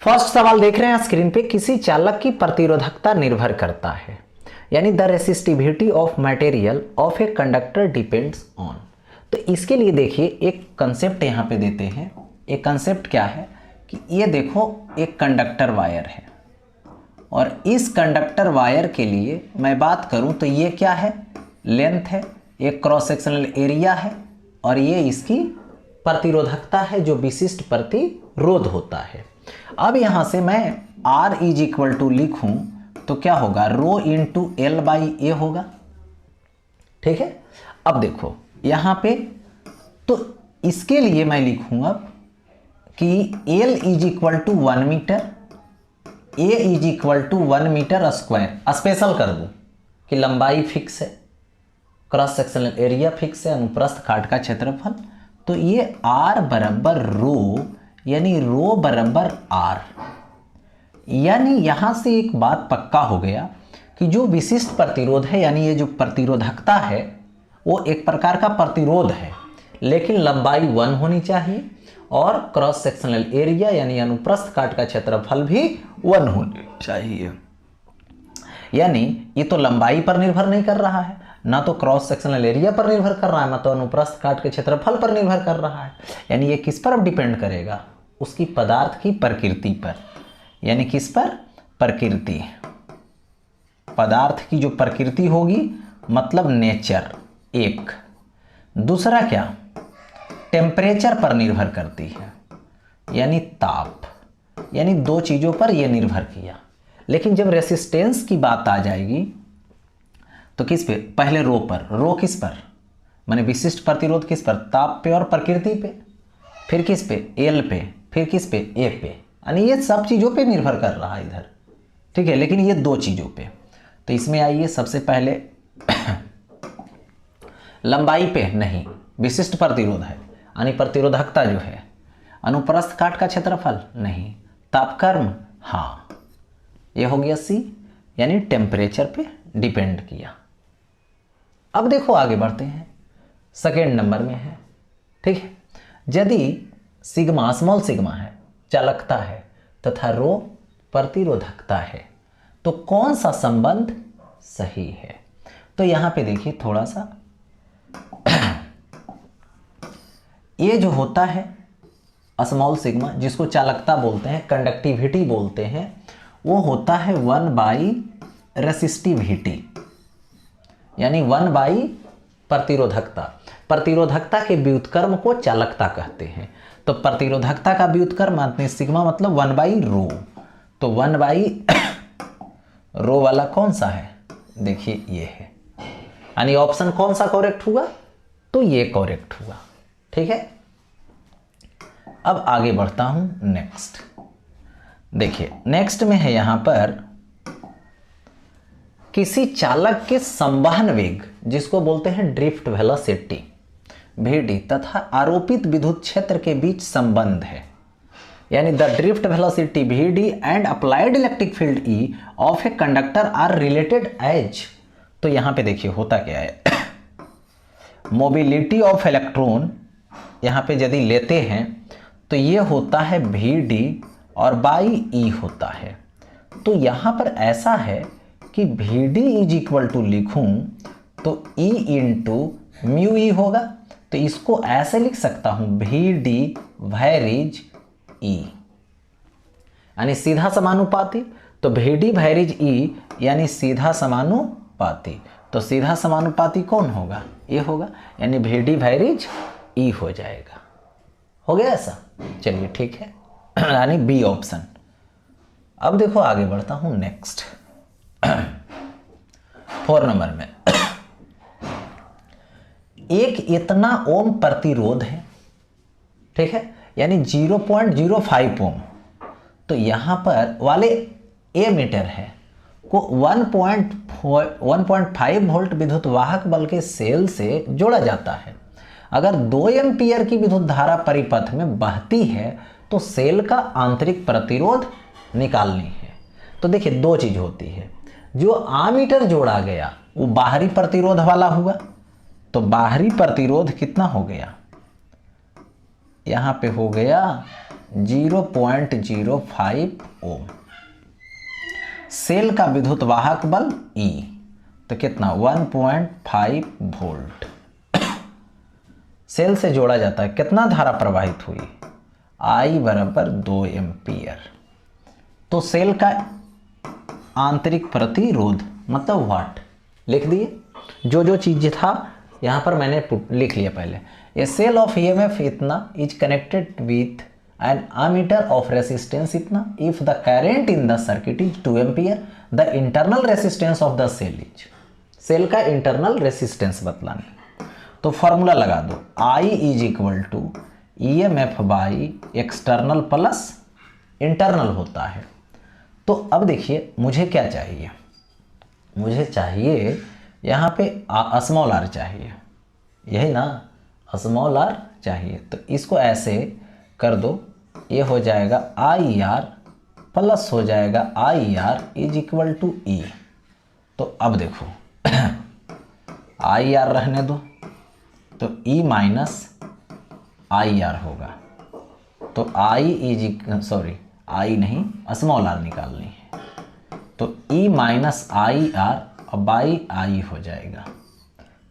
First सवाल देख रहे हैं स्क्रीन पे, किसी चालक की प्रतिरोधकता निर्भर करता है, यानी the resistivity of material of a conductor depends on. तो इसके लिए देखिए एक कंसेप्ट यहाँ पे देते हैं। एक कंसेप्ट क्या है कि ये देखो एक कंडक्टर वायर है और इस कंडक्टर वायर के लिए मैं बात करूं तो ये क्या है, लेंथ है, एक क्रॉस सेक्शनल एरिया है और ये इसकी प्रतिरोधकता है जो विशिष्ट प्रतिरोध होता है। अब यहाँ से मैं R इज इक्वल टू लिखूँ तो क्या होगा, रो इंटू एल बाई ए होगा। ठीक है, अब देखो यहाँ पे तो इसके लिए मैं लिखूँ अब कि L is equal to 1 metre, A is equal to 1 metre square. Special कर दूँ कि लंबाई फिक्स है, क्रॉस सेक्शनल एरिया फिक्स है, अनुप्रस्थ काट का क्षेत्रफल, तो ये R बराबर रो, यानी रो बराबर R। यानी यहाँ से एक बात पक्का हो गया कि जो विशिष्ट प्रतिरोध है, यानी ये जो प्रतिरोधकता है वो एक प्रकार का प्रतिरोध है, लेकिन लंबाई 1 होनी चाहिए और क्रॉस सेक्शनल एरिया यानी अनुप्रस्थ काट का क्षेत्रफल भी 1 होनी चाहिए। यानी ये तो लंबाई पर निर्भर नहीं कर रहा है, ना तो क्रॉस सेक्शनल एरिया पर निर्भर कर रहा है, ना तो अनुप्रस्थ काट के क्षेत्रफल पर निर्भर कर रहा है। यानी ये किस पर अब डिपेंड करेगा, उसकी पदार्थ की प्रकृति पर। यानी किस पर, प्रकृति, पदार्थ की जो प्रकृति होगी मतलब नेचर एक। दूसरा क्या, टेम्परेचर पर निर्भर करती है, यानी ताप। यानी दो चीजों पर यह निर्भर किया। लेकिन जब रेसिस्टेंस की बात आ जाएगी तो किस पे, पहले रो पर। रो किस पर, माने विशिष्ट प्रतिरोध किस पर, ताप पे और प्रकृति पे। फिर किस पे, एल पे। फिर किस पे, ए पे। यानी ये सब चीज़ों पे निर्भर कर रहा है इधर। ठीक है, लेकिन ये दो चीज़ों पे। तो इसमें आइए सबसे पहले लंबाई पे नहीं, विशिष्ट प्रतिरोध है, यानी प्रतिरोधकता जो है। अनुप्रस्थ काट का क्षेत्रफल नहीं, तापकर्म हाँ, ये हो गया सी, यानी टेम्परेचर पे डिपेंड किया। अब देखो आगे बढ़ते हैं, सेकेंड नंबर में है। ठीक है, यदि सिग्मा स्मॉल सिग्मा है चालकता है तथा रो प्रतिरोधकता है तो कौन सा संबंध सही है। तो यहां पे देखिए थोड़ा सा ये जो होता है स्मॉल सिग्मा, जिसको चालकता बोलते हैं, कंडक्टिविटी बोलते हैं, वो होता है 1 बाई रेसिस्टिविटी, यानी 1 बाई प्रतिरोधकता। प्रतिरोधकता के व्युत्क्रम को चालकता कहते हैं। तो प्रतिरोधकता का व्युत्क्रम मानते सिग्मा मतलब 1 बाई रो। तो 1 बाई रो वाला कौन सा है, देखिए ये है, यानी ऑप्शन कौन सा करेक्ट हुआ, तो ये करेक्ट हुआ। ठीक है, अब आगे बढ़ता हूं नेक्स्ट। देखिए नेक्स्ट में है यहां पर, किसी चालक के संवहन वेग, जिसको बोलते हैं ड्रिफ्ट वेलोसिटी VD, तथा आरोपित विद्युत क्षेत्र के बीच संबंध है। यानी the drift velocity VD and applied electric field E of a conductor are related as. तो यहां पे देखिए होता क्या है, मोबिलिटी ऑफ इलेक्ट्रॉन यहां पे यदि लेते हैं तो ये होता है VD और बाई E होता है। तो यहां पर ऐसा है कि VD इज इक्वल टू लिखूं तो E इंटू म्यू ई होगा। तो इसको ऐसे लिख सकता हूं VD वैरिज E, यानी सीधा समानुपाती। तो VD वैरिज E यानी सीधा समानुपाती। तो सीधा समानुपाती कौन होगा, ये होगा, यानी VD वैरिज E हो जाएगा। हो गया ऐसा, चलिए ठीक है, यानी बी ऑप्शन। अब देखो आगे बढ़ता हूं नेक्स्ट 4 नंबर में। एक इतना ओम प्रतिरोध है, ठीक है, यानी 0.05 ओम। तो यहां पर वाले ए मीटर है को 1.5 वोल्ट विद्युत वाहक बल के सेल से जोड़ा जाता है। अगर 2 एम्पियर की विद्युत धारा परिपथ में बहती है तो सेल का आंतरिक प्रतिरोध निकालनी है। तो देखिए दो चीज होती है, जो आमीटर जोड़ा गया वो बाहरी प्रतिरोध वाला हुआ। तो बाहरी प्रतिरोध कितना हो गया, यहां पे हो गया 0.05 ओम। सेल का विद्युत वाहक बल E तो कितना 1.5 वोल्ट। सेल से जोड़ा जाता है, कितना धारा प्रवाहित हुई I बराबर 2 एम्पियर। तो सेल का आंतरिक प्रतिरोध मतलब वाट लिख दिए, जो चीज था यहाँ पर मैंने लिख लिया पहले। ए सेल ऑफ EMF इतना is connected with an ammeter of resistance इतना if the current in the circuit is 2 ampere the internal resistance of the cell is. Cell का इंटरनल रेसिस्टेंस बतलाना, तो फॉर्मूला लगा दो I is equal to EMF by external plus internal होता है। तो अब देखिए मुझे क्या चाहिए, मुझे चाहिए यहाँ पे स्मॉल r चाहिए, यही ना, स्मॉल r चाहिए। तो इसको ऐसे कर दो, ये हो जाएगा IR प्लस हो जाएगा IR is equal to E। तो अब देखो IR रहने दो, तो E माइनस IR होगा। तो I नहीं स्मॉल r निकालनी है, तो E minus IR by I हो जाएगा।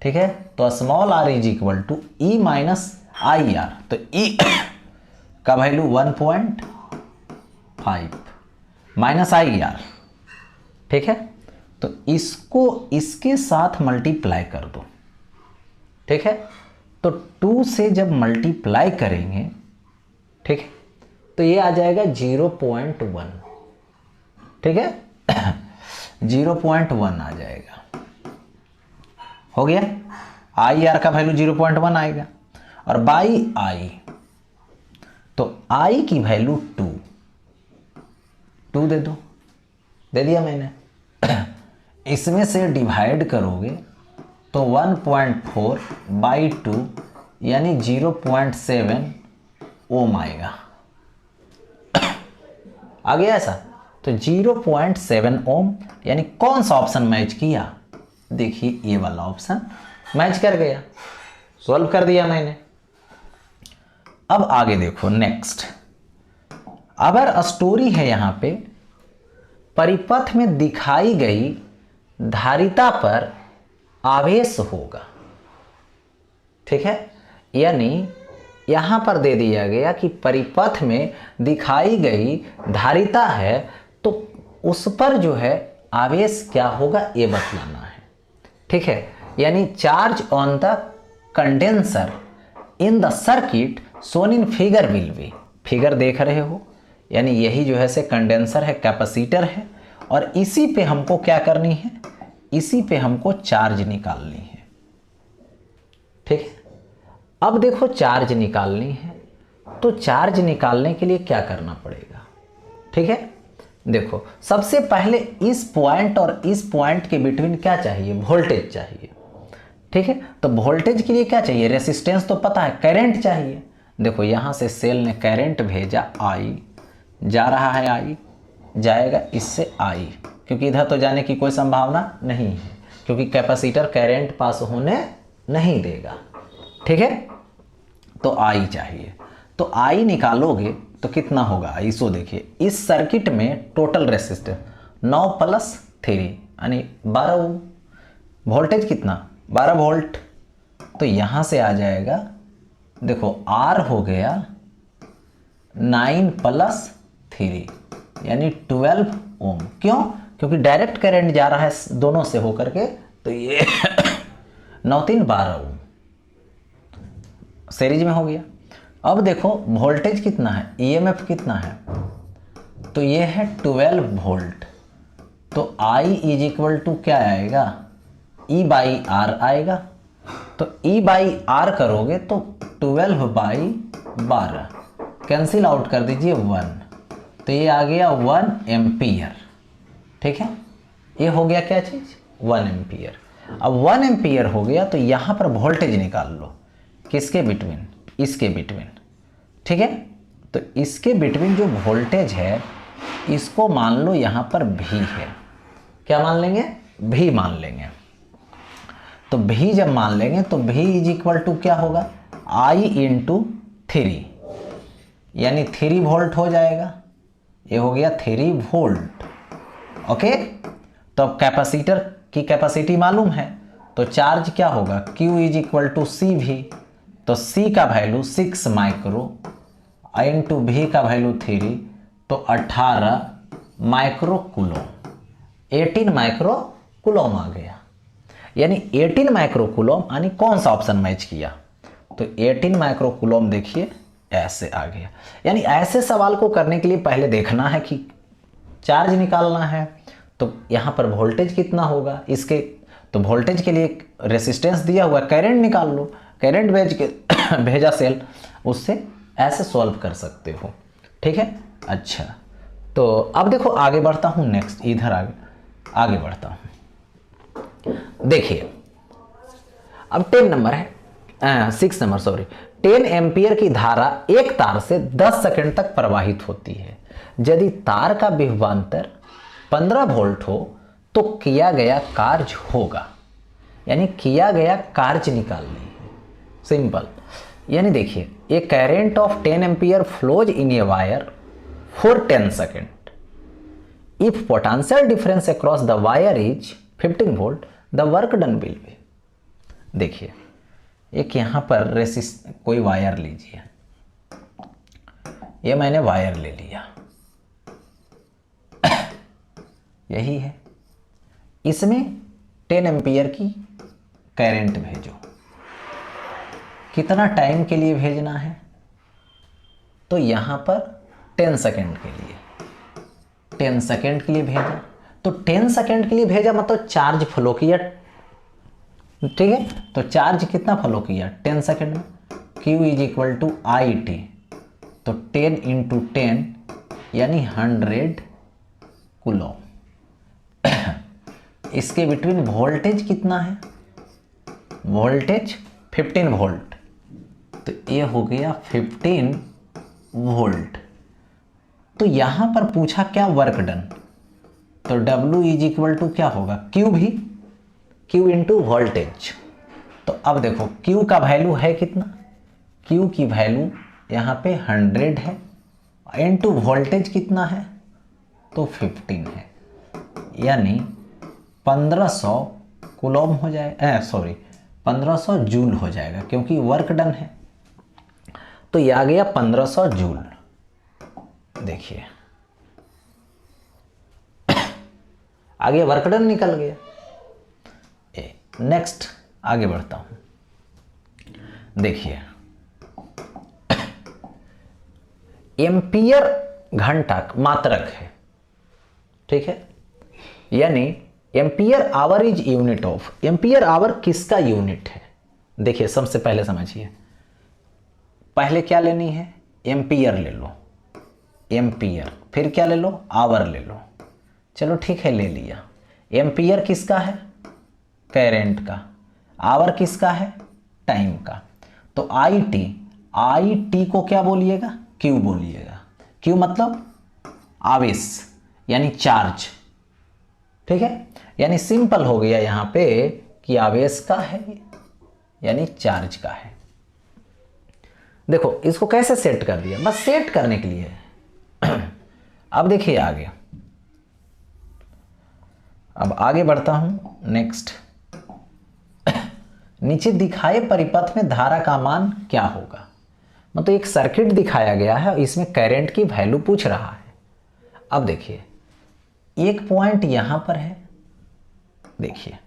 ठीक है, तो small r is equal to E minus IR। तो E का वैल्यू 1.5 माइनस IR। ठीक है, तो इसको इसके साथ मल्टीप्लाई कर दो। ठीक है, तो 2 से जब मल्टीप्लाई करेंगे, ठीक है, तो ये आ जाएगा 0.1। ठीक है 0.1 आ जाएगा, हो गया। IR का वैल्यू 0.1 आएगा और बाई I, तो I की वैल्यू 2 दे दो, दे दिया मैंने। इसमें से डिवाइड करोगे तो 1.4 बाई 2 यानी 0.7 ओम आएगा। आ गया ऐसा, तो 0.7 ओम यानी कौन सा ऑप्शन मैच किया, देखिए ये वाला ऑप्शन मैच कर गया, सॉल्व कर दिया मैंने। अब आगे देखो नेक्स्ट, अगर स्टोरी है यहाँ पे परिपथ में दिखाई गई धारिता पर आवेश होगा। ठीक है, यानी यहां पर दे दिया गया कि परिपथ में दिखाई गई धारिता है, तो उस पर जो है आवेश क्या होगा ये बतलाना है। ठीक है, यानी charge on the condenser in the circuit Son in figure will be, figure देख रहे हो, यानी यही जो है से कंडेंसर है, कैपेसिटर है, और इसी पे हमको क्या करनी है, इसी पे हमको चार्ज निकालनी है। ठीक है, अब देखो चार्ज निकालनी है, तो चार्ज निकालने के लिए क्या करना पड़ेगा। ठीक है, देखो सबसे पहले इस पॉइंट और इस पॉइंट के बिटवीन क्या चाहिए, वोल्टेज चाहिए। ठीक है, तो वोल्टेज के लिए क्या चाहिए, रेसिस्टेंस तो पता है, करंट चाहिए। देखो यहाँ से सेल ने करंट भेजा I, जा रहा है I, जाएगा इससे I, क्योंकि इधर तो जाने की कोई संभावना नहीं है, क्योंकि कैपेसिटर करंट पास होने नहीं देगा। ठीक है, तो I चाहिए, तो I निकालोगे तो कितना होगा, इसको देखिए, इस सर्किट में टोटल रेसिस्टेंस 9 प्लस 3 यानी 12 ओम, वोल्टेज कितना 12 वोल्ट, तो यहाँ से आ जाएगा, देखो R हो गया 9 प्लस 3 यानी 12 ओम। क्यों, क्योंकि डायरेक्ट करंट जा रहा है दोनों से होकर के, तो ये 9 3 12 ओम सीरीज में हो गया। अब देखो वोल्टेज कितना है, EMF कितना है, तो ये है 12 वोल्ट, तो I इज इक्वल टू क्या आएगा, E बाई R आएगा। तो E बाई R करोगे तो 12 बाई 12 कैंसिल आउट कर दीजिए 1, तो ये आ गया 1 एम्पियर। ठीक है, ये हो गया क्या चीज़, 1 एम्पियर। अब 1 एम्पियर हो गया, तो यहाँ पर वोल्टेज निकाल लो, किसके बिटवीन, इसके बिटवीन। ठीक है, तो इसके बिटवीन जो वोल्टेज है इसको मान लो यहाँ पर V है, क्या मान लेंगे, V मान लेंगे। तो V जब मान लेंगे तो V इज इक्वल टू क्या होगा, I इंटू 3, यानी 3 वोल्ट हो जाएगा। ये हो गया 3 वोल्ट। ओके, तो अब कैपेसिटर की कैपेसिटी मालूम है, तो चार्ज क्या होगा, Q इज इक्वल टू सी भी। तो C का वैल्यू 6 माइक्रो इंटू V का वैल्यू 3, तो 18 माइक्रो कूलोम, 18 माइक्रो कूलोम आ गया। यानी 18 माइक्रो कूलोम, यानी कौन सा ऑप्शन मैच किया, तो 18 माइक्रो कूलोम देखिए ऐसे आ गया। यानी ऐसे सवाल को करने के लिए पहले देखना है कि चार्ज निकालना है, तो यहाँ पर वोल्टेज कितना होगा इसके, तो वोल्टेज के लिए रेसिस्टेंस दिया हुआ, करंट निकाल लो, करंट भेज के भेजा सेल, उससे ऐसे सॉल्व कर सकते हो। ठीक है, अच्छा तो अब देखो आगे बढ़ता हूँ, नेक्स्ट इधर आगे बढ़ता हूँ। देखिए अब 6 नंबर सॉरी, 10 एम्पियर की धारा एक तार से 10 सेकंड तक प्रवाहित होती है। यदि तार का विभवांतर 15 वोल्ट हो तो किया गया कार्य होगा, यानी किया गया कार्य निकालनी है, सिंपल। यानी देखिए, ए current of 10 ampere flows in a wire for 10 second, if potential difference across the wire is 15 volt, the work done will be. देखिए एक यहाँ पर कोई वायर लीजिए, ये मैंने वायर ले लिया, यही है, इसमें 10 एम्पियर की करंट भेजो। कितना टाइम के लिए भेजना है, तो यहाँ पर 10 सेकेंड के लिए, 10 सेकेंड के लिए भेजा, तो 10 सेकेंड के लिए भेजा मतलब चार्ज फ्लो किया। ठीक है, तो चार्ज कितना फ्लो किया 10 सेकेंड में, Q is equal to I T, तो 10 इंटू 10 यानी 100 कूलम। इसके बिटवीन वोल्टेज कितना है, वोल्टेज 15 वोल्ट, तो ये हो गया 15 वोल्ट। तो यहां पर पूछा क्या वर्क डन, तो W इज इक्वल टू क्या होगा, Q भी, Q इंटू वोल्टेज। तो अब देखो Q का वैल्यू है कितना, Q की वैल्यू यहाँ पे 100 है, इंटू वोल्टेज कितना है, तो 15 है, यानी 1500 कूलम हो जाए, सॉरी 1500 जूल हो जाएगा, क्योंकि वर्क डन है। तो ये आ गया 1500 जूल। देखिए आगे वर्क डन निकल गया। नेक्स्ट आगे बढ़ता हूं, देखिए एम्पियर घंटा मात्रक है, ठीक है, यानी ampere hour is unit of, ampere hour किसका यूनिट है। देखिए सबसे पहले समझिए, पहले क्या लेनी है, एम्पियर ले लो, एम्पियर, फिर क्या ले लो, आवर ले लो। चलो ठीक है, ले लिया। एम्पियर किसका है, करंट का, आवर किसका है, टाइम का। तो आई टी को क्या बोलिएगा, क्यू बोलिएगा। क्यू मतलब आवेश यानी चार्ज, ठीक है, यानी सिंपल हो गया यहाँ पे कि आवेश का है यानी चार्ज का है। देखो इसको कैसे सेट कर दिया, बस सेट करने के लिए। अब देखिए आगे, अब आगे बढ़ता हूं, नेक्स्ट। नीचे दिखाए परिपथ में धारा का मान क्या होगा, मतलब एक सर्किट दिखाया गया है, इसमें करंट की वैल्यू पूछ रहा है। अब देखिए एक पॉइंट यहां पर है, देखिए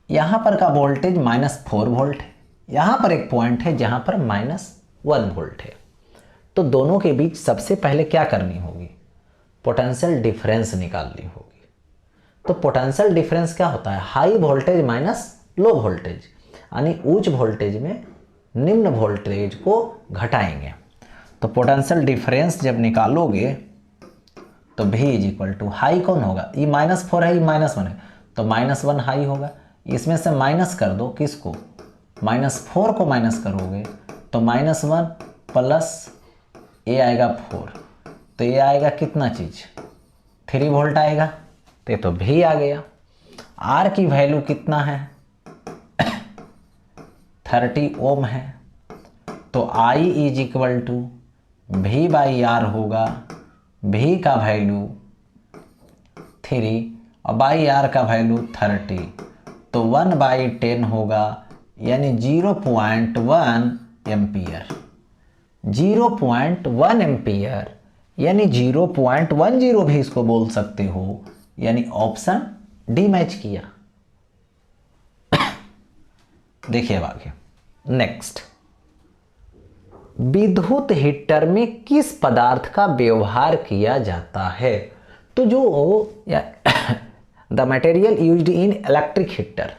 यहां पर का वोल्टेज -4 वोल्ट है, यहां पर एक पॉइंट है जहां पर -1 वोल्ट है। तो दोनों के बीच सबसे पहले क्या करनी होगी, पोटेंशियल डिफरेंस निकालनी होगी। तो पोटेंशियल डिफरेंस क्या होता है, high voltage minus low voltage, यानी उच्च वोल्टेज में निम्न वोल्टेज को घटाएंगे। तो पोटेंशियल डिफरेंस जब निकालोगे तो V इज इक्वल टू, हाई कौन होगा, ये -4 है, ये -1 है, तो -1 हाई होगा। इसमें से माइनस कर दो किसको, -4 को माइनस करोगे तो -1 प्लस ये आएगा 4, तो ये आएगा कितना चीज, 3 वोल्ट आएगा। तो ये तो V आ गया। R की वैल्यू कितना है, 30 ओम है, तो I is equal to V by R होगा, V का वैल्यू 3 और बाई आर का वैल्यू 30, तो 1/10 होगा, यानी 0.1 एम्पियर। 0.1 एम्पियर यानी 0.10 भी इसको बोल सकते हो, यानी ऑप्शन डी मैच किया। देखिए अब आगे नेक्स्ट, विद्युत हीटर में किस पदार्थ का व्यवहार किया जाता है? तो जो the material used in electric heater,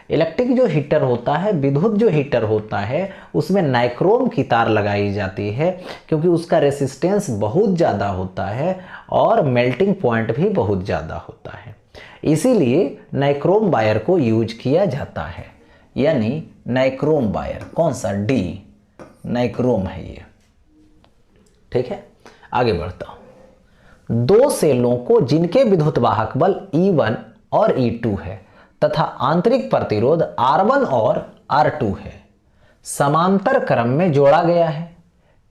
electric जो हीटर होता है, विद्युत जो हीटर होता है, उसमें नाइक्रोम की तार लगाई जाती है, क्योंकि उसका रेसिस्टेंस बहुत ज़्यादा होता है और मेल्टिंग पॉइंट भी बहुत ज़्यादा होता है, इसीलिए नाइक्रोम वायर को यूज किया जाता है। यानी नाइक्रोम वायर, कौन सा? डी, नाइक्रोम है ये। ठीक है, आगे बढ़ता हूं। दो सेलों को जिनके विद्युत वाहक बल E1 और E2 है तथा आंतरिक प्रतिरोध R1 और R2 है, समांतर क्रम में जोड़ा गया है,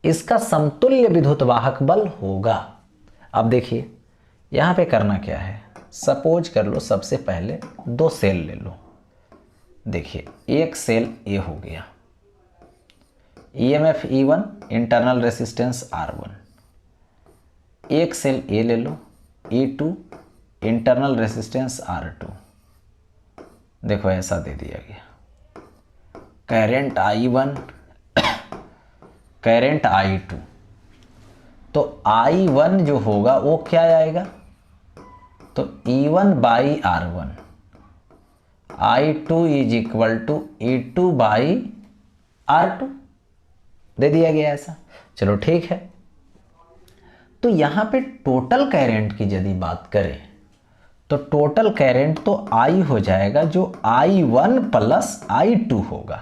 इसका समतुल्य विद्युत वाहक बल होगा। अब देखिए यहां पे करना क्या है, सपोज कर लो सबसे पहले दो सेल ले लो। देखिए एक सेल ए हो गया, EMF E1, internal resistance R1। एक सेल ए ले लो, E2, इंटरनल रेसिस्टेंस R2। देखो ऐसा दे दिया गया, करंट I1, करंट I2। तो I1 जो होगा वो क्या आएगा, तो E1 by R1, I2 is equal to E2 by R2 दे दिया गया ऐसा। चलो ठीक है, तो यहां पे टोटल करंट की यदि बात करें तो टोटल करंट तो I हो जाएगा, जो I1 प्लस I2 होगा।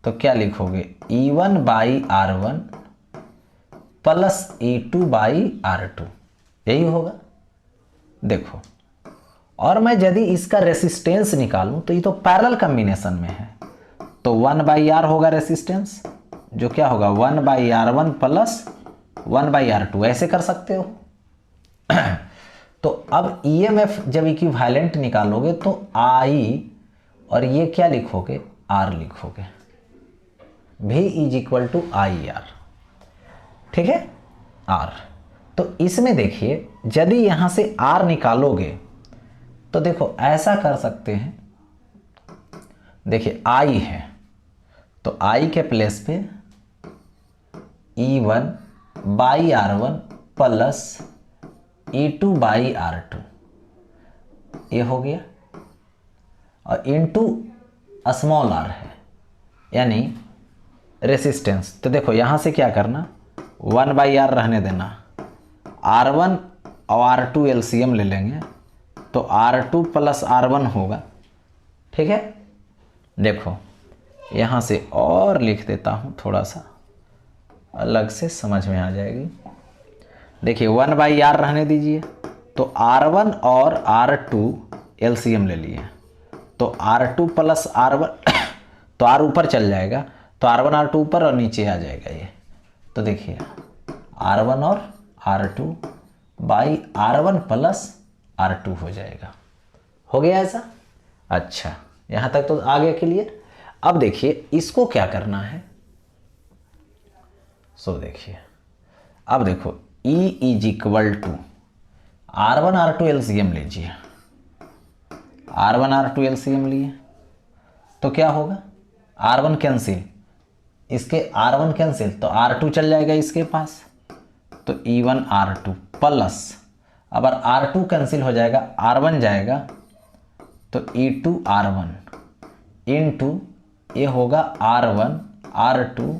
तो क्या लिखोगे, E1 by R1 plus E2 by R2, यही होगा। देखो, और मैं यदि इसका रेसिस्टेंस निकालूं तो ये तो पैरेलल कॉम्बिनेशन में है, तो 1/R होगा रेसिस्टेंस, जो क्या होगा 1/R1 प्लस 1/R2, ऐसे कर सकते हो। तो अब EMF जब इक्विवेलेंट निकालोगे तो I और ये क्या लिखोगे, R लिखोगे, V is equal to IR। ठीक है, R। तो इसमें देखिए यदि यहां से R निकालोगे तो देखो ऐसा कर सकते हैं, देखिए I है तो I के प्लेस पे E1 by R1 plus E2 by R2, ये हो गया, और इनटू स्मॉल r है यानी रेसिस्टेंस। तो देखो यहां से क्या करना, 1/R रहने देना, R1 और R2 LCM ले लेंगे तो R2 प्लस R1 होगा। ठीक है, देखो यहां से और लिख देता हूं, थोड़ा सा अलग से समझ में आ जाएगी। देखिए 1/R रहने दीजिए, तो R1 और R2 LCM ले लिए, तो R2 प्लस R1 तो R ऊपर चल जाएगा, तो R1 R2 ऊपर और नीचे आ जाएगा ये। तो देखिए R1 और R2 by R1 plus R2 हो जाएगा। हो गया ऐसा? अच्छा, यहां तक तो आ गया क्लियर। अब देखिए इसको क्या करना है, सो देखिए अब देखो E is equal to R1 R2 LCM लीजिए, R1 R2 LCM लिए तो क्या होगा, R1 कैंसिल, इसके R1 कैंसिल तो R2 चल जाएगा इसके पास, तो E1 R2 प्लस, अब R2 कैंसिल हो जाएगा, R1 जाएगा तो E2 R1 इनटू ये होगा R1 R2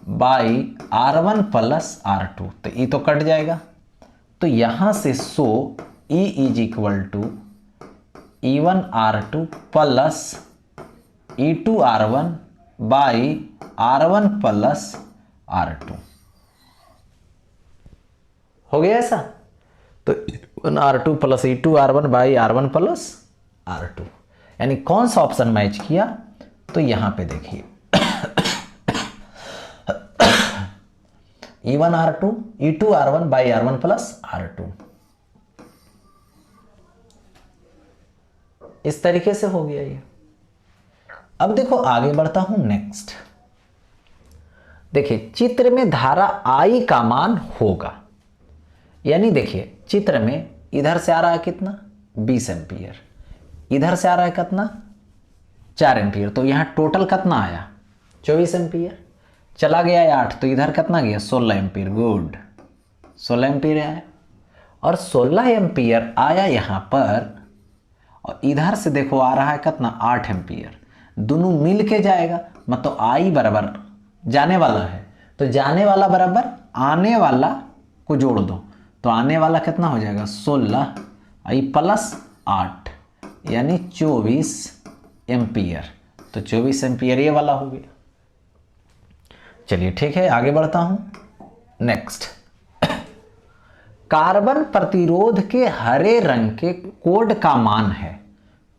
by R1 plus R2, तो E तो कट जाएगा। तो यहां से so E is equal to E1 R2 plus E2 R1 by R1 plus R2 हो गया ऐसा। तो E1 R2 plus E2 R1 by R1 plus R2, यानी कौन सा ऑप्शन मैच किया, तो यहां पे देखिए E1 R2 E2 R1 by R1 plus R2। इस तरीके से हो गया ये। अब देखो आगे बढ़ता हूं नेक्स्ट। देखिए चित्र में धारा I का मान होगा, यानी देखिए चित्र में इधर से आ रहा है कितना 20 एम्पियर, इधर से आ रहा है कितना 4 एम्पियर, तो यहां टोटल कितना आया 24 एम्पियर। चला गया 8 तो इधर कितना गया 16 एम्पियर। गुड, 16 एम्पियर आया, और 16 एम्पियर आया यहाँ पर, और इधर से देखो आ रहा है कितना 8 एम्पियर। दोनों मिल के जाएगा, मतलब I बराबर जाने वाला है, तो जाने वाला बराबर आने वाला को जोड़ दो, तो आने वाला कितना हो जाएगा 16 I प्लस 8 यानी 24 एम्पियर। तो 24 एम्पियर ये वाला हो गया। चलिए ठीक है, आगे बढ़ता हूं नेक्स्ट। कार्बन प्रतिरोध के हरे रंग के कोड का मान है,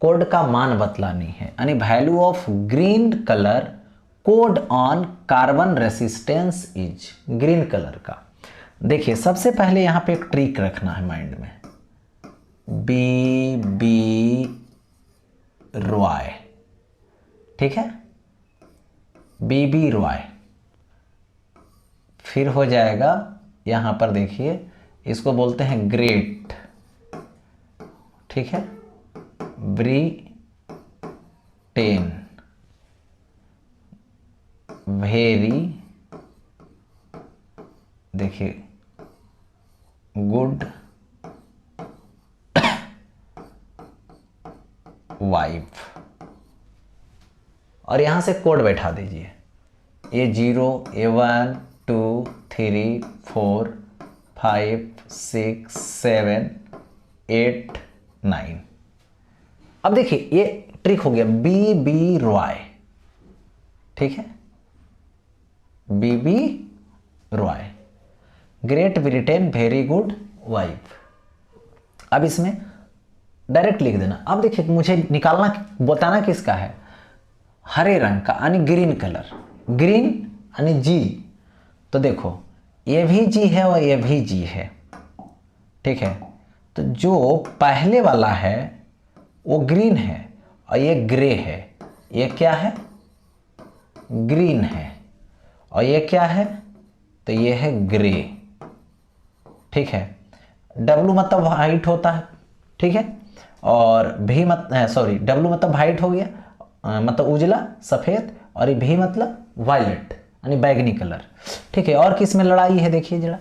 कोड का मान बतलानी है, यानी value of green colour code on carbon resistance is, green colour का। देखिए सबसे पहले यहां पे एक ट्रिक रखना है माइंड में, बी रॉय, ठीक है, बी रॉय। फिर हो जाएगा यहां पर देखिए इसको बोलते हैं ग्रेट, ठीक है, ब्रिटेन, वेरी, देखिए गुड वाइफ, और यहां से कोड बैठा दीजिए, ये 0 ये 1 2 3 4 5 6 7 8 9। अब देखिए ये ट्रिक हो गया बी रॉय, ठीक है, B Roy, great Britain very good wife. अब इसमें डायरेक्ट लिख देना। अब देखिए मुझे निकालना, बताना किसका है, हरे रंग का, यानी ग्रीन कलर, ग्रीन यानी जी। तो देखो ये भी जी है और ये भी जी है, ठीक है, तो जो पहले वाला है वो ग्रीन है और ये ग्रे है, ये क्या है ग्रीन है, और ये क्या है तो ये है ग्रे, ठीक है। W मतलब वाइट होता है, ठीक है, और भी सॉरी W मतलब वाइट हो गया, मतलब उजला सफ़ेद, और ये भी मतलब वायलेट यानी बैगनी कलर, ठीक है। और किस में लड़ाई है देखिए जरा,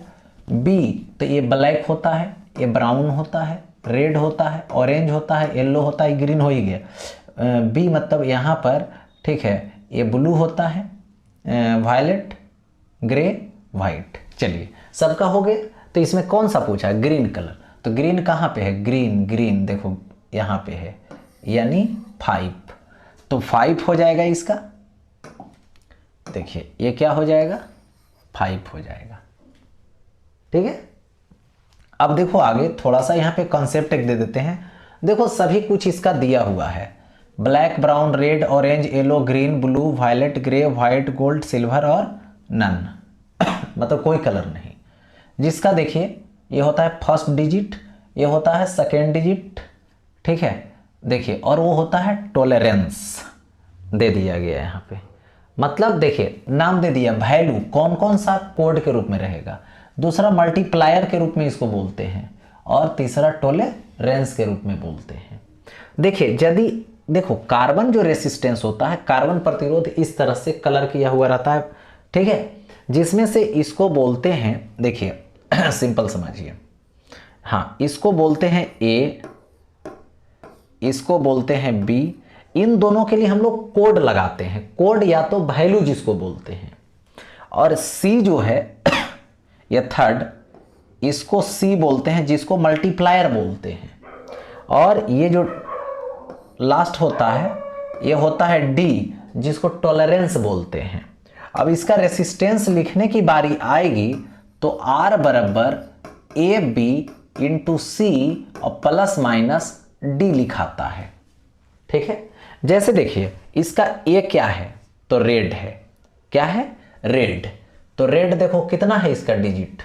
बी तो ये ब्लैक होता है, ये ब्राउन होता है, रेड होता है, ऑरेंज होता है, येलो होता है, ग्रीन हो ही गया। बी मतलब यहाँ पर, ठीक है, ये ब्लू होता है, वायलेट, ग्रे, वाइट। चलिए सबका हो गया, तो इसमें कौन सा पूछा है ग्रीन कलर, तो ग्रीन कहाँ पे है, ग्रीन ग्रीन देखो यहाँ पे है, यानी 5, तो 5 हो जाएगा इसका। देखिए ये क्या हो जाएगा 5 हो जाएगा, ठीक है। अब देखो आगे थोड़ा सा यहाँ पे कॉन्सेप्ट एक दे देते हैं। देखो सभी कुछ इसका दिया हुआ है, black brown red orange yellow green blue violet grey white gold silver और नन मतलब कोई कलर नहीं। जिसका देखिए ये होता है फर्स्ट डिजिट, ये होता है सेकेंड डिजिट, ठीक है, देखिए, और वो होता है टॉलरेंस दे दिया गया है यहाँ पे, मतलब देखिए नाम दे दिया, वैल्यू कौन कौन सा कोड के रूप में रहेगा, दूसरा मल्टीप्लायर के रूप में इसको बोलते हैं, और तीसरा टॉलरेंस के रूप में बोलते हैं। देखिए यदि देखो कार्बन जो रेसिस्टेंस होता है, कार्बन प्रतिरोध इस तरह से कलर किया हुआ रहता है, ठीक है, जिसमें से इसको बोलते हैं, देखिए सिंपल समझिए, हाँ इसको बोलते हैं ए, इसको बोलते हैं बी, इन दोनों के लिए हम लोग कोड लगाते हैं, कोड या तो वैल्यू जिसको बोलते हैं, और सी जो है ये थर्ड, इसको सी बोलते हैं जिसको मल्टीप्लायर बोलते हैं, और ये जो लास्ट होता है ये होता है डी जिसको टॉलरेंस बोलते हैं। अब इसका रेसिस्टेंस लिखने की बारी आएगी तो आर बराबर ए बी इंटू सी और प्लस माइनस डी लिखाता है, ठीक है। जैसे देखिए इसका ए क्या है तो रेड है, क्या है रेड, तो रेड देखो कितना है इसका डिजिट,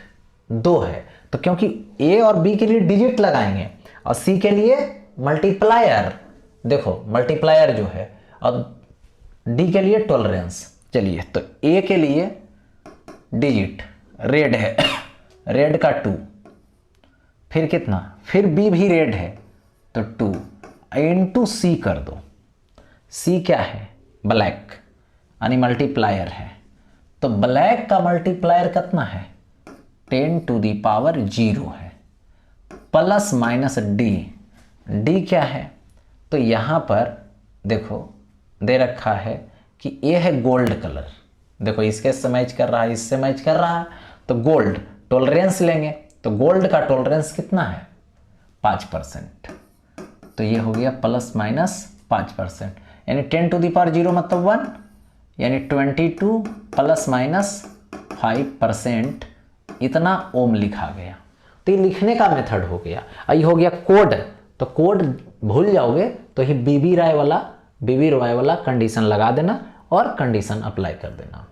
2 है। तो क्योंकि ए और बी के लिए डिजिट लगाएंगे और सी के लिए मल्टीप्लायर, देखो मल्टीप्लायर जो है, और डी के लिए टॉलरेंस। चलिए, तो ए के लिए डिजिट रेड है, रेड का 2, फिर कितना, फिर बी भी रेड है तो 2 इंटू सी कर दो। सी क्या है, ब्लैक, यानी मल्टीप्लायर है। तो ब्लैक का मल्टीप्लायर कितना है, 10⁻0 है, प्लस माइनस डी। डी क्या है, तो यहाँ पर देखो दे रखा है कि ये है गोल्ड कलर, देखो इसके से मैच कर रहा है, इससे मैच कर रहा है, तो गोल्ड टॉलरेंस लेंगे, तो गोल्ड का टॉलरेंस कितना है, 5%। तो ये हो गया प्लस माइनस 5%, यानी 10⁻0 मतलब 1, यानी 22 प्लस माइनस 5% इतना ओम लिखा गया। तो ये लिखने का मेथड हो गया। ये हो गया कोड, तो कोड भूल जाओगे तो ही बीबी रॉय वाला कंडीशन लगा देना और कंडीशन अप्लाई कर देना।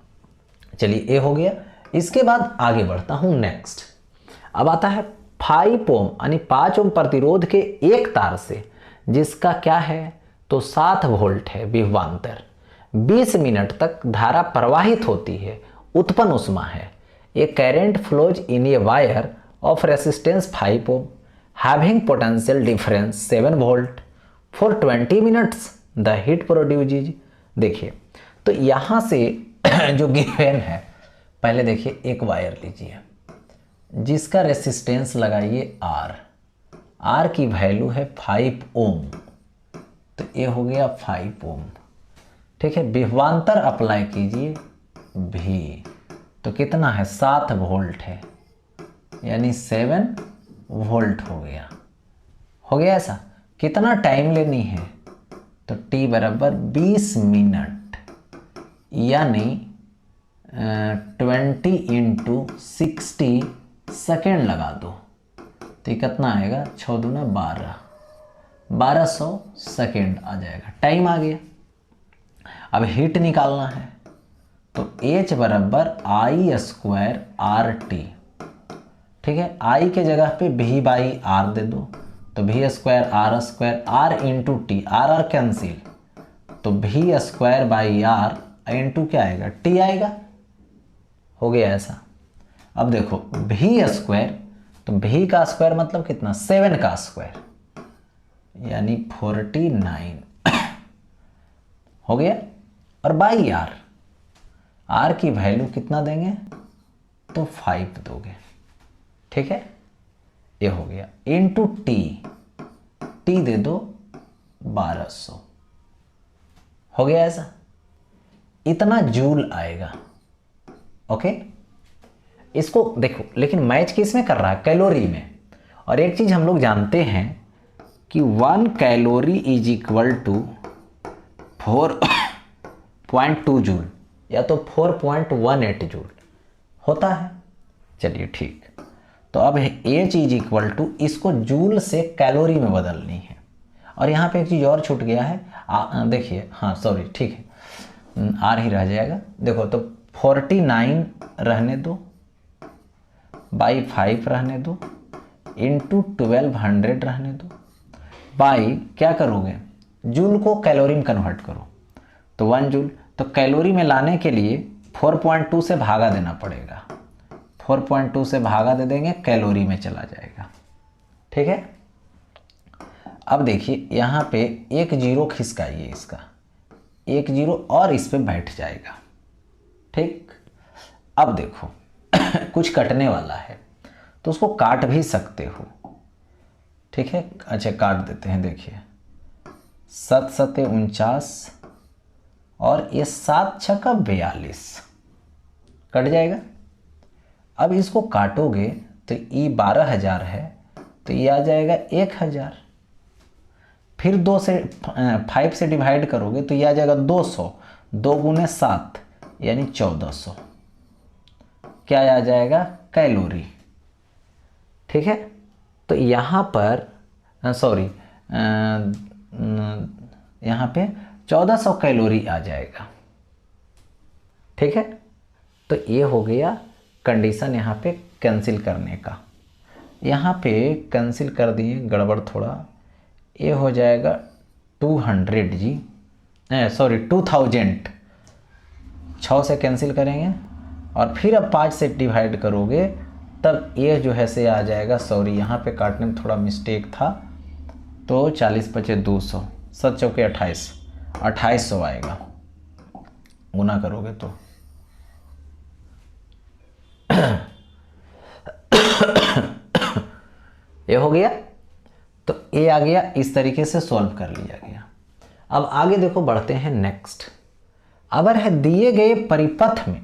चलिए ये हो गया। इसके बाद आगे बढ़ता हूँ नेक्स्ट। अब आता है 5 ओम यानी 5 ओम प्रतिरोध के एक तार से, जिसका क्या है तो 7 वोल्ट है विभवांतर, 20 मिनट तक धारा प्रवाहित होती है, उत्पन्न ऊष्मा है। ए current flows in a wire of resistance 5 Om having potential difference 7 volt for 20 minutes the heat produce is. देखिए, तो यहाँ से जो गिवन है, पहले देखिए एक वायर लीजिए जिसका रेसिस्टेंस लगाइए आर की वैल्यू है 5 ओम, तो ये हो गया 5 ओम। ठीक है, विभवांतर अप्लाई कीजिए भी, तो कितना है 7 वोल्ट है, यानी 7 वोल्ट हो गया ऐसा। कितना टाइम लेनी है, तो टी बराबर 20 मिनट, यानी 20 इंटू 60 सेकेंड लगा दो, तो ये कितना आएगा, 6 दूना 1200 सेकेंड आ जाएगा, टाइम आ गया। अब हीट निकालना है, तो H बराबर I² RT। ठीक है, I के जगह पे V/R दे दो, तो V² R² R into T, R cancel, तो V²/R इंटू क्या आएगा, T आएगा। हो गया ऐसा। अब देखो V², तो V का स्क्वायर मतलब कितना, 7 का स्क्वायर, यानी 49 हो गया। और बाई R की वैल्यू कितना देंगे, तो 5 दोगे। ठीक है, ये हो गया, इंटू टी दे दो 1200, हो गया ऐसा। इतना जूल आएगा। ओके, इसको देखो, लेकिन मैच किस में कर रहा है, कैलोरी में। और एक चीज हम लोग जानते हैं कि 1 calorie is equal to 4.2 joule या तो 4.18 जूल होता है। चलिए ठीक, तो अब H इज इक्वल टू, इसको जूल से कैलोरी में बदलनी है। और यहाँ पे एक चीज़ और छूट गया है, देखिए, हाँ सॉरी, ठीक है, आर ही रह जाएगा। देखो, तो 49 रहने दो, बाई 5 रहने दो, इंटू 1200 रहने दो, बाई क्या करोगे, जूल को कैलोरी में कन्वर्ट करो, तो 1 जूल। तो कैलोरी में लाने के लिए 4.2 से भागा देना पड़ेगा, 4.2 से भागा दे देंगे, कैलोरी में चला जाएगा। ठीक है, अब देखिए यहाँ पे एक 0 खिसकाइए, इसका एक 0 और इस पे बैठ जाएगा। ठीक, अब देखो कुछ कटने वाला है, तो उसको काट भी सकते हो। ठीक है, अच्छा काट देते हैं। देखिए 7 7 49 और ये 7 6 42 कट जाएगा। अब इसको काटोगे तो ये 12,000 है, तो ये आ जाएगा 1,000। फिर 2 से 5 से डिवाइड करोगे तो ये आ जाएगा 200, 2 गुने 7 यानी 1400, क्या आ जाएगा, कैलोरी। ठीक है, तो यहाँ पर सॉरी, यहाँ पे 1400 कैलोरी आ जाएगा। ठीक है, तो ये हो गया कंडीशन यहाँ पे कैंसिल करने का। यहाँ पे कैंसिल कर दिए, गड़बड़ थोड़ा, ये हो जाएगा 200 जी, सॉरी 2000, 6 से कैंसिल करेंगे और फिर अब 5 से डिवाइड करोगे तब ये जो है से आ जाएगा, सॉरी यहाँ पे काटने में थोड़ा मिस्टेक था, तो 40 × 200, 7 × 28, 2800 आएगा गुना करोगे तो। ये हो गया, तो ये आ गया, इस तरीके से सॉल्व कर लिया गया। अब आगे देखो, बढ़ते हैं नेक्स्ट। अगर है दिए गए परिपथ में,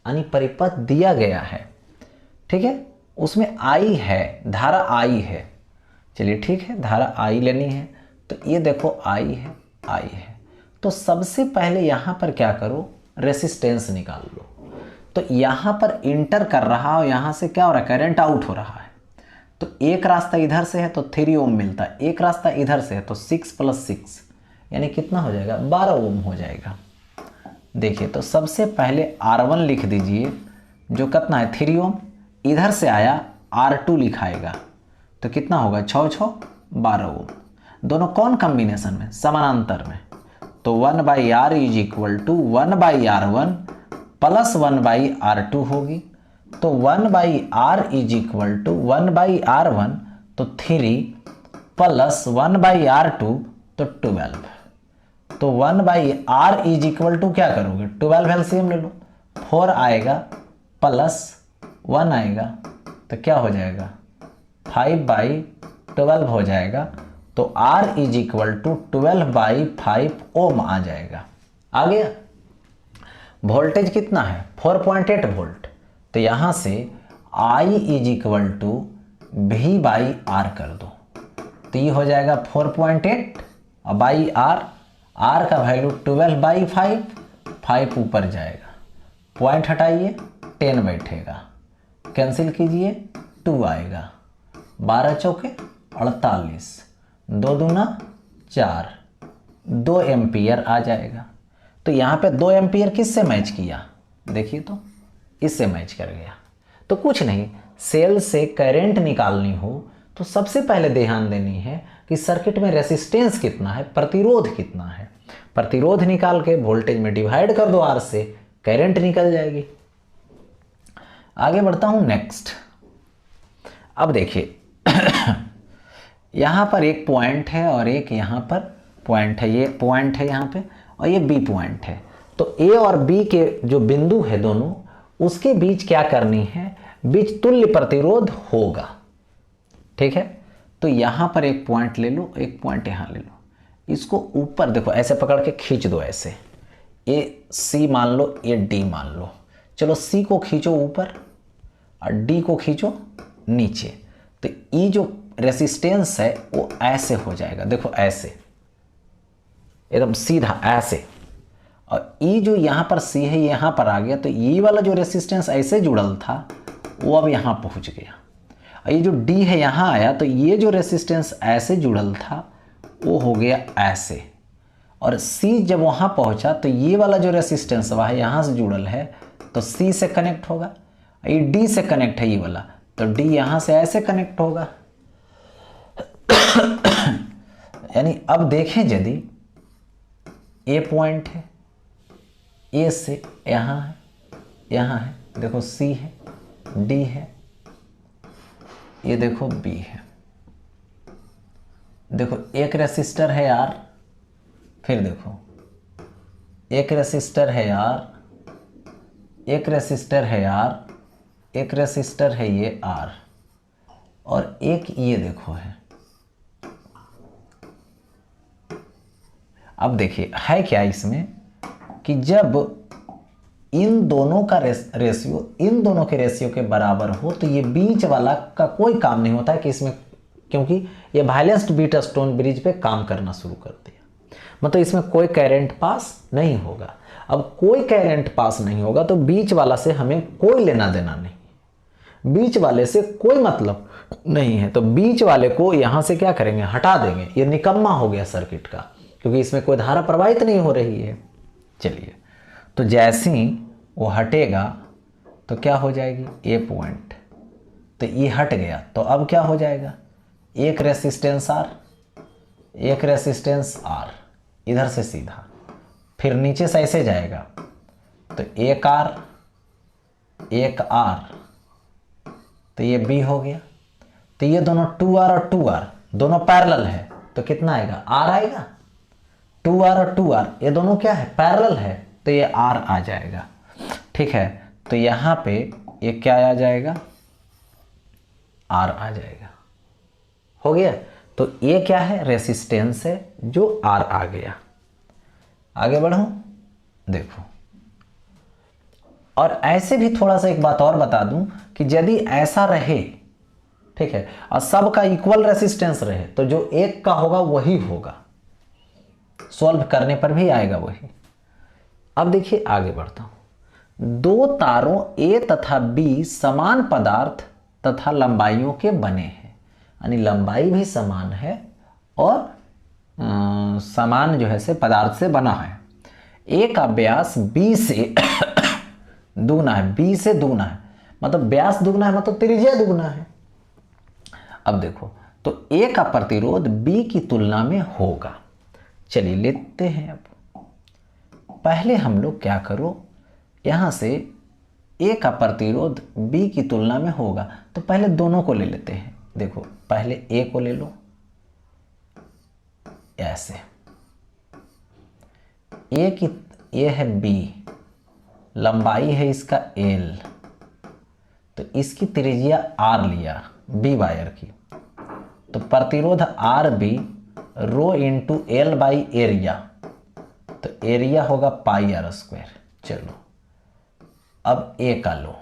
यानी परिपथ दिया गया है, ठीक है, उसमें आई है, धारा आई है, चलिए ठीक है, धारा आई लेनी है, तो ये देखो आई है, आई है, तो सबसे पहले यहाँ पर क्या करो, रेसिस्टेंस निकाल लो। तो यहाँ पर इंटर कर रहा और यहाँ से क्या हो रहा है, करंट आउट हो रहा है। तो एक रास्ता इधर से है तो 3 ओम मिलता है, एक रास्ता इधर से है तो 6 + 6 यानी कितना हो जाएगा, 12 ओम हो जाएगा। देखिए, तो सबसे पहले R1 लिख दीजिए, जो कितना है 3 ओम, इधर से आया R2 लिखाएगा, तो कितना होगा 6 × 6 12 ओम। दोनों कौन कॉम्बिनेशन में, समानांतर में, तो 1/R = 1/R1 + 1/R2 होगी। तो 1/R = 1/R1, तो 3 + 1/R2 तो 12। तो 1/R = क्या करोगे, 12 एलसीएम ले लो, 4 आएगा + 1 आएगा, तो क्या हो जाएगा 5/12 हो जाएगा। तो R = 12/5 ओम आ जाएगा। आ गया। वोल्टेज कितना है, 4.8 वोल्ट, तो यहाँ से I = V/R कर दो, तो ये हो जाएगा 4.8 और बाई R का वैल्यू 12/5, 5 ऊपर जाएगा, पॉइंट हटाइए 10 बैठेगा, कैंसिल कीजिए 2 आएगा, 12 चौके 48, 2 दूना 4, 2 एम्पियर आ जाएगा। तो यहाँ पे 2 एम्पियर किससे मैच किया, देखिए तो इससे मैच कर गया। तो कुछ नहीं, सेल से करंट निकालनी हो तो सबसे पहले ध्यान देनी है कि सर्किट में रेसिस्टेंस कितना है, प्रतिरोध कितना है। प्रतिरोध निकाल के वोल्टेज में डिवाइड कर दो R से, करंट निकल जाएगी। आगे बढ़ता हूँ नेक्स्ट। अब देखिए यहाँ पर एक पॉइंट है और एक यहाँ पर पॉइंट है, ये पॉइंट है यहाँ पे और ये B पॉइंट है। तो A और B के जो बिंदु है दोनों, उसके बीच क्या करनी है, बीच तुल्य प्रतिरोध होगा, ठीक है। तो यहाँ पर एक पॉइंट ले लो, एक पॉइंट यहाँ ले लो, इसको ऊपर देखो ऐसे पकड़ के खींच दो, ऐसे ये C मान लो, ये D मान लो। चलो C को खींचो ऊपर और D को खींचो नीचे, तो ये जो रेसिस्टेंस है वो ऐसे हो जाएगा, देखो ऐसे एकदम सीधा ऐसे, और ये जो यहाँ पर C है यहाँ पर आ गया, तो ये वाला जो रेसिस्टेंस ऐसे जुड़ल था वो अब यहाँ पहुँच गया। और ये जो D है यहाँ आया, तो ये जो रेसिस्टेंस ऐसे जुड़ल था वो हो गया ऐसे, और C जब वहाँ पहुँचा तो ये वाला जो रेसिस्टेंस वह यहाँ से जुड़ल है तो C से कनेक्ट होगा, ये D से कनेक्ट है ये वाला, तो D यहाँ से ऐसे कनेक्ट होगा। यानी अब देखें, यदि A पॉइंट है, A से यहाँ है, यहाँ है, देखो C है, D है, ये देखो B है, देखो एक रेसिस्टर है R, फिर देखो एक रेसिस्टर है R, एक रेसिस्टर है R, एक रेसिस्टर है ये R, और एक ये देखो है। अब देखिए है क्या इसमें कि जब इन दोनों का रेशियो इन दोनों के रेशियो के बराबर हो तो ये बीच वाला का कोई काम नहीं होता है कि इसमें, क्योंकि ये वायलेंस बीटा स्टोन ब्रिज पे काम करना शुरू कर दिया, मतलब इसमें कोई करंट पास नहीं होगा। अब कोई करंट पास नहीं होगा तो बीच वाला से हमें कोई लेना देना नहीं, बीच वाले से कोई मतलब नहीं है, तो बीच वाले को यहाँ से क्या करेंगे, हटा देंगे। ये निकम्मा हो गया सर्किट का, क्योंकि इसमें कोई धारा प्रवाहित नहीं हो रही है। चलिए, तो जैसे ही वो हटेगा तो क्या हो जाएगी ए पॉइंट, तो ये हट गया, तो अब क्या हो जाएगा, एक रेसिस्टेंस आर, एक रेसिस्टेंस आर इधर से सीधा, फिर नीचे से ऐसे जाएगा, तो एक आर एक आर, तो ये बी हो गया। तो ये दोनों 2R और 2R दोनों पैरेलल है, तो कितना आएगा, R आएगा। 2R और 2R ये दोनों क्या है, पैरेलल है, तो ये R आ जाएगा। ठीक है, तो यहाँ पे ये क्या आ जाएगा, R आ जाएगा। हो गया, तो ये क्या है, रेसिस्टेंस है जो R आ गया। आगे बढ़ूं, देखो, और ऐसे भी थोड़ा सा एक बात और बता दूं कि यदि ऐसा रहे, ठीक है, और सबका इक्वल रेसिस्टेंस रहे, तो जो एक का होगा वही होगा, सॉल्व करने पर भी आएगा वही। अब देखिए आगे बढ़ता हूं। दो तारों A तथा B समान पदार्थ तथा लंबाइयों के बने हैं, यानी लंबाई भी समान है और समान जो है से पदार्थ से बना है। A का व्यास B से दुगना है, B से दुगना है, मतलब व्यास दुगना है, मतलब त्रिज्या दुगना है। अब देखो, तो A का प्रतिरोध B की तुलना में होगा। चलिए लेते हैं। अब पहले हम लोग क्या करो, यहां से A का प्रतिरोध B की तुलना में होगा, तो पहले दोनों को ले लेते हैं। देखो, पहले A को ले लो, ऐसे, ये है B, लंबाई है इसका L, तो इसकी त्रिज्या R लिया B वायर की, तो प्रतिरोध RB rho into L by area, तो एरिया होगा पाई R स्क्वायर। चलो अब A का लो,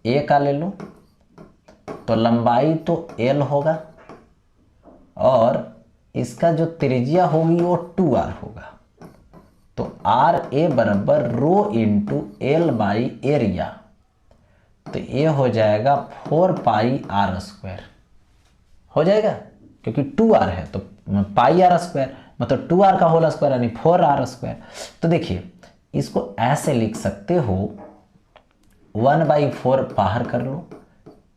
A का ले लो, तो लंबाई तो L होगा और इसका जो त्रिज्या होगी वो 2R होगा, तो आर ए बराबर rho into L by area, तो ये हो जाएगा 4 पाई आर स्क्वायर हो जाएगा, क्योंकि 2R है तो पाई आर स्क्वायर, मतलब 2R का होल स्क्वायर यानी 4R स्क्वायर। तो देखिए इसको ऐसे लिख सकते हो, 1/4 बाहर कर लो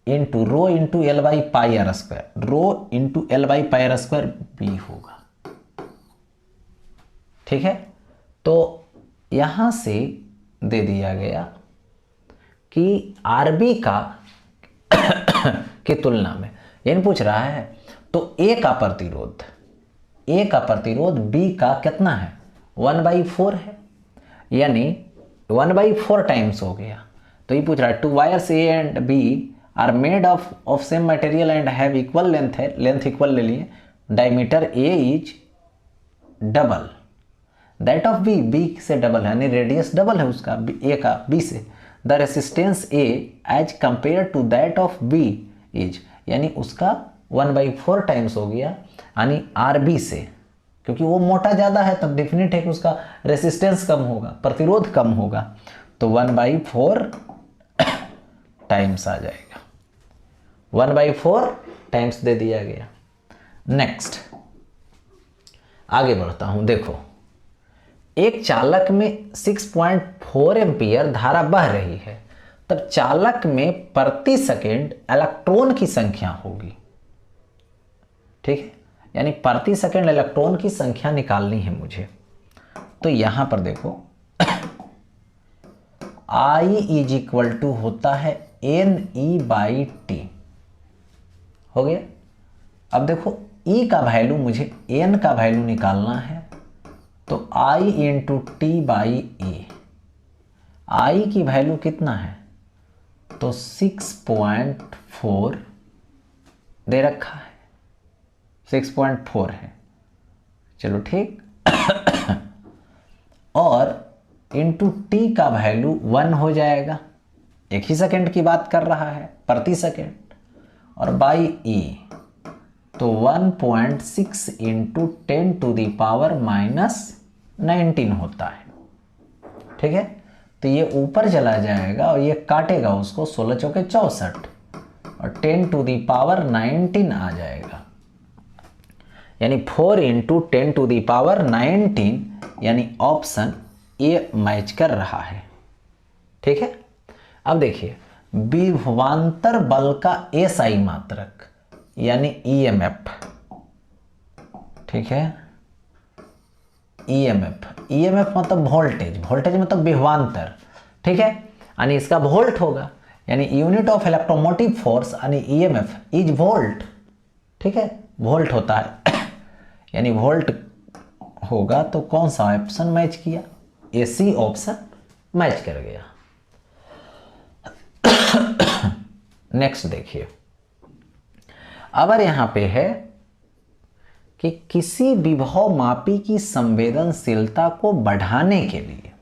into rho into L by pi are square, rho into L by pi are square B होगा। ठीक है, तो यहां से दे दिया गया कि आरबी का की तुलना में, यानी पूछ रहा है, तो ए का प्रतिरोध बी का कितना है, 1/4 है, यानी 1/4 टाइम्स हो गया। तो ये पूछ रहा है, two wires A and B are made of same material and have equal length है, लेंथ इक्वल ले लिए, diameter A is double that of B, B से डबल है, यानी रेडियस डबल है उसका ए का बी से। The resistance A as compare to that of B is, यानी उसका 1/4 टाइम्स हो गया, यानी आर बी से, क्योंकि वो मोटा ज़्यादा है तब डेफिनेट है कि उसका रेसिस्टेंस कम होगा, प्रतिरोध कम होगा, तो 1/4 टाइम्स आ जाएगा, 1/4 टाइम्स दे दिया गया। नेक्स्ट आगे बढ़ता हूं। देखो, एक चालक में 6.4 एम्पियर धारा बह रही है, तब चालक में प्रति सेकेंड इलेक्ट्रॉन की संख्या होगी। ठीक है, यानी प्रति सेकेंड इलेक्ट्रॉन की संख्या निकालनी है मुझे। तो यहां पर देखो I इज इक्वल टू होता है NE/T, हो गया। अब देखो E का वैल्यू मुझे N का वैल्यू निकालना है, तो I इंटू T/A, I की वैल्यू कितना है, तो 6.4 दे रखा है, 6.4 है, चलो ठीक। और इंटू टी का वैल्यू 1 हो जाएगा, एक ही सेकंड की बात कर रहा है, प्रति सेकंड, और बाई ई, तो 1.6 इंटू 10⁻⁻19 होता है। ठीक है, तो ये ऊपर चला जाएगा और ये काटेगा उसको, 16 चौके 64 और 10⁻19 आ जाएगा, यानी 4 इंटू 10⁻19, यानी ऑप्शन ये मैच कर रहा है। ठीक है, अब देखिए विभवांतर बल का एसआई मात्रक यानी ईएमएफ, ठीक है, ईएमएफ मतलब वोल्टेज, वोल्टेज मतलब विभवांतर, ठीक है, यानी इसका वोल्ट होगा, यानी यूनिट ऑफ इलेक्ट्रोमोटिव फोर्स यानी ईएमएफ इज वोल्ट, ठीक है, वोल्ट होता है यानी वोल्ट होगा। तो कौन सा ऑप्शन मैच किया, ए सी ऑप्शन मैच कर गया। नेक्स्ट देखिए, अब यहां पे है कि किसी विभव मापी की संवेदनशीलता को बढ़ाने के लिए,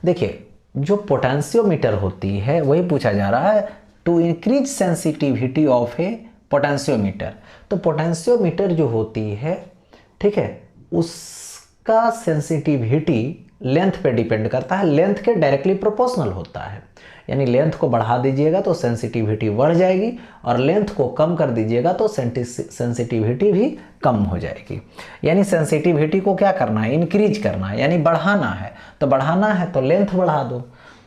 देखिए जो पोटेंशियोमीटर होती है वही पूछा जा रहा है, to increase sensitivity of a potentiometer. तो पोटेंशियोमीटर जो होती है, ठीक है, उसका सेंसिटिविटी लेंथ पे डिपेंड करता है, लेंथ के डायरेक्टली प्रोपोर्शनल होता है, यानी लेंथ को बढ़ा दीजिएगा तो सेंसिटिविटी बढ़ जाएगी और लेंथ को कम कर दीजिएगा तो सेंसिटिविटी भी कम हो जाएगी। यानी सेंसिटिविटी को क्या करना है, इंक्रीज करना है, यानी बढ़ाना है। तो बढ़ाना है तो लेंथ बढ़ा दो,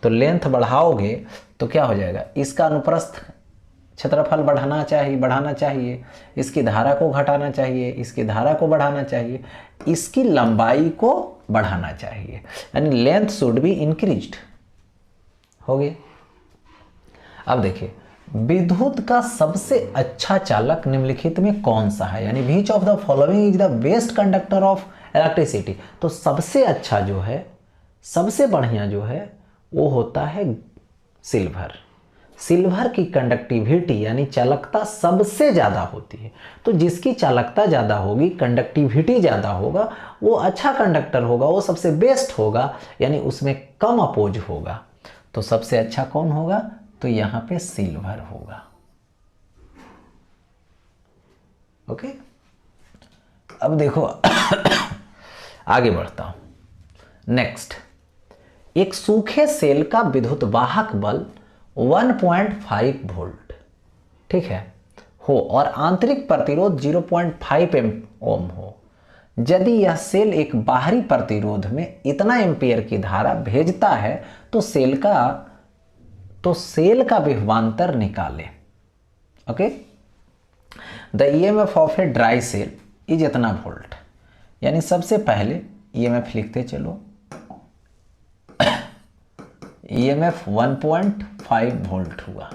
तो लेंथ बढ़ाओगे तो क्या हो जाएगा, इसका अनुप्रस्थ क्षेत्रफल बढ़ाना चाहिए, इसकी धारा को घटाना चाहिए, इसकी धारा को बढ़ाना चाहिए, इसकी लंबाई को बढ़ाना चाहिए, यानी लेंथ शुड बी इंक्रीज्ड। हो गया। अब देखिए विद्युत का सबसे अच्छा चालक निम्नलिखित में कौन सा है, यानी which of the following is the best conductor of electricity. तो सबसे अच्छा जो है, सबसे बढ़िया जो है वो होता है सिल्वर। सिल्वर की कंडक्टिविटी यानी चालकता सबसे ज़्यादा होती है। तो जिसकी चालकता ज़्यादा होगी, कंडक्टिविटी ज़्यादा होगा, वो अच्छा कंडक्टर होगा, वो सबसे बेस्ट होगा, यानी उसमें कम अपोज होगा। तो सबसे अच्छा कौन होगा, तो यहाँ पे सिल्वर होगा। ओके, अब देखो आगे बढ़ता हूं। नेक्स्ट, एक सूखे सेल का विद्युत वाहक बल 1.5 वोल्ट, ठीक है, हो और आंतरिक प्रतिरोध 0.5 ओम हो। यदि यह सेल एक बाहरी प्रतिरोध में इतना एम्पियर की धारा भेजता है तो सेल का विभवांतर निकाले। Okay, the EMF of a dry cell is इतना वोल्ट, यानी सबसे पहले ईएमएफ लिखते चलो, ईएमएफ 1.5 वोल्ट हुआ।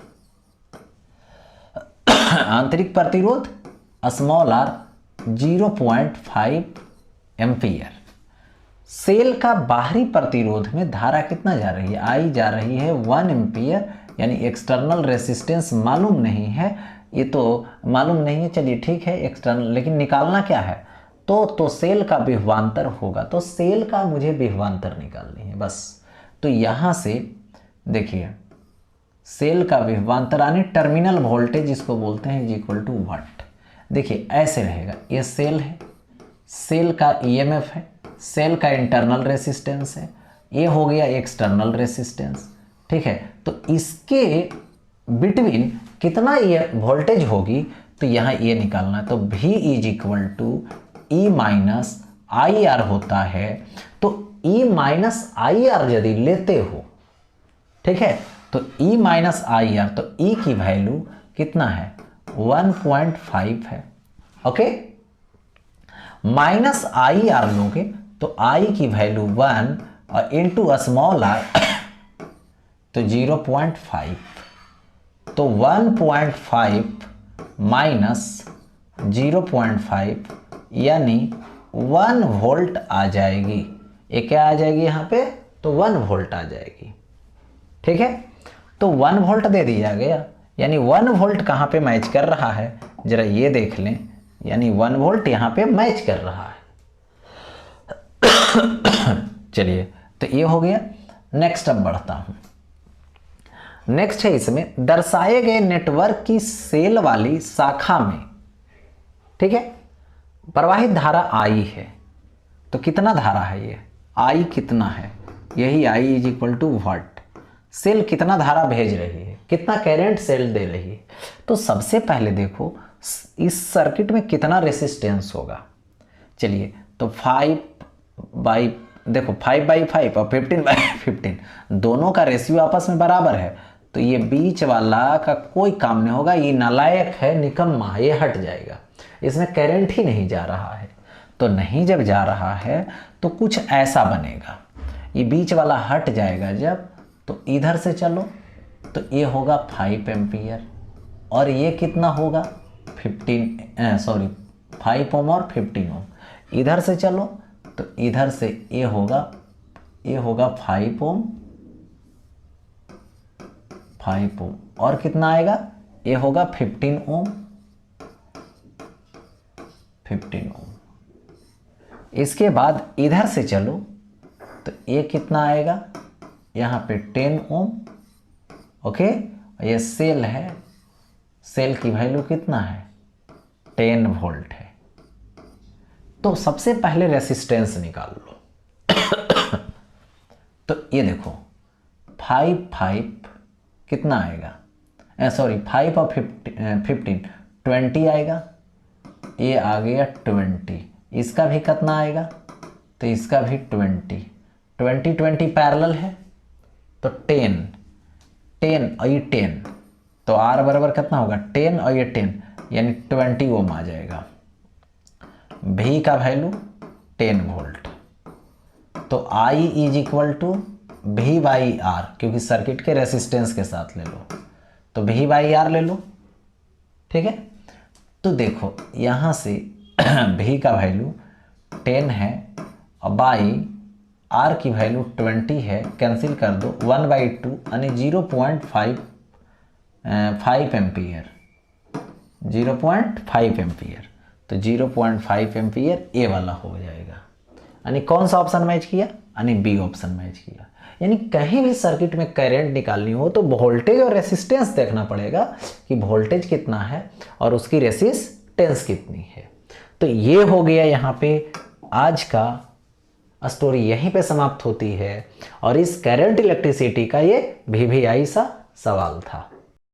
आंतरिक प्रतिरोध स्मॉल आर 0.5 एम्पियर। सेल का बाहरी प्रतिरोध में धारा कितना जा रही है, आई जा रही है 1 एम्पियर, यानी एक्सटर्नल रेसिस्टेंस मालूम नहीं है, ये तो मालूम नहीं है, चलिए ठीक है एक्सटर्नल, लेकिन निकालना क्या है, तो सेल का विभवांतर होगा। तो सेल का मुझे विभवांतर निकालनी है बस। तो यहाँ से देखिए सेल का विभवांतर यानी टर्मिनल वोल्टेज इसको बोलते हैं, इज इक्वल टू व्हाट। देखिए ऐसे रहेगा, ये सेल है, सेल का ईएमएफ है, सेल का इंटरनल रेसिस्टेंस है, ये हो गया एक्सटर्नल रेसिस्टेंस, ठीक है। तो इसके बिटवीन कितना ये वोल्टेज होगी, तो यहाँ ये निकालना है। तो V is equal to E minus I R होता है। तो ई माइनस आई आर यदि लेते हो, ठीक है, तो ई माइनस आई आर, तो ई की वैल्यू कितना है, 1.5 है। ओके, माइनस आई आर लोगे तो आई की वैल्यू 1 और इंटू स्मॉल आर तो 0.5, तो 1.5 माइनस 0.5 यानी 1 वोल्ट आ जाएगी। ये क्या आ जाएगी यहाँ पे, तो 1 वोल्ट आ जाएगी, ठीक है। तो 1 वोल्ट दे दिया गया, यानी 1 वोल्ट कहाँ पे मैच कर रहा है, जरा ये देख लें, यानी 1 वोल्ट यहाँ पे मैच कर रहा है। चलिए, तो ये हो गया। नेक्स्ट अब बढ़ता हूं। नेक्स्ट है इसमें दर्शाए गए नेटवर्क की सेल वाली शाखा में, ठीक है, प्रवाहित धारा आई है। तो कितना धारा है ये, आई कितना है, यही I is equal to what. Cell कितना धारा भेज रही है, कितना करंट सेल दे रही है। तो सबसे पहले देखो इस सर्किट में कितना रेसिस्टेंस होगा। चलिए, तो 5 देखो 5/5 और 15/15 दोनों का रेशियो आपस में बराबर है, तो ये बीच वाला का कोई काम नहीं होगा, ये नालायक है, निकम्मा, ये हट जाएगा, इसमें करंट ही नहीं जा रहा है। तो नहीं जब जा रहा है तो कुछ ऐसा बनेगा, ये बीच वाला हट जाएगा जब, तो इधर से चलो तो ये होगा 5 एम्पियर और ये कितना होगा 5 ओम और 15 ओम। इधर से चलो तो इधर से ये होगा 5 ओम और कितना आएगा, ये होगा 15 ओम। इसके बाद इधर से चलो तो ये कितना आएगा, यहाँ पे 10 ओम। ओके, ये सेल है, सेल की वैल्यू कितना है 10 वोल्ट है। तो सबसे पहले रेसिस्टेंस निकाल लो। तो ये देखो 5 कितना आएगा, 5 और 15 20 आएगा, ये आ गया 20। इसका भी कितना आएगा, तो इसका भी 20 पैरेलल है, तो 10 और ये 10, तो R बराबर कितना होगा 10 और ये 10 यानी 20 ओम आ जाएगा। V का वैल्यू 10 वोल्ट, तो I is equal to V/R, क्योंकि सर्किट के रेसिस्टेंस के साथ ले लो, तो V/R ले लो। ठीक है, तो देखो यहाँ से V का वैल्यू 10 है और बाई R की वैल्यू 20 है, कैंसिल कर दो, 1/2 यानी 0.5 एम्पियर, 0.5 एम्पियर, तो 0.5 एम्पियर ए वाला हो जाएगा। यानी कौन सा ऑप्शन मैच किया, यानी बी ऑप्शन मैच किया। यानी कहीं भी सर्किट में करंट निकालनी हो तो वोल्टेज और रेसिस्टेंस देखना पड़ेगा कि वोल्टेज कितना है और उसकी रेसिस्टेंस कितनी है। तो ये हो गया यहाँ पे आज का स्टोरी, यहीं पे समाप्त होती है और इस करंट इलेक्ट्रिसिटी का ये VVI सा सवाल था।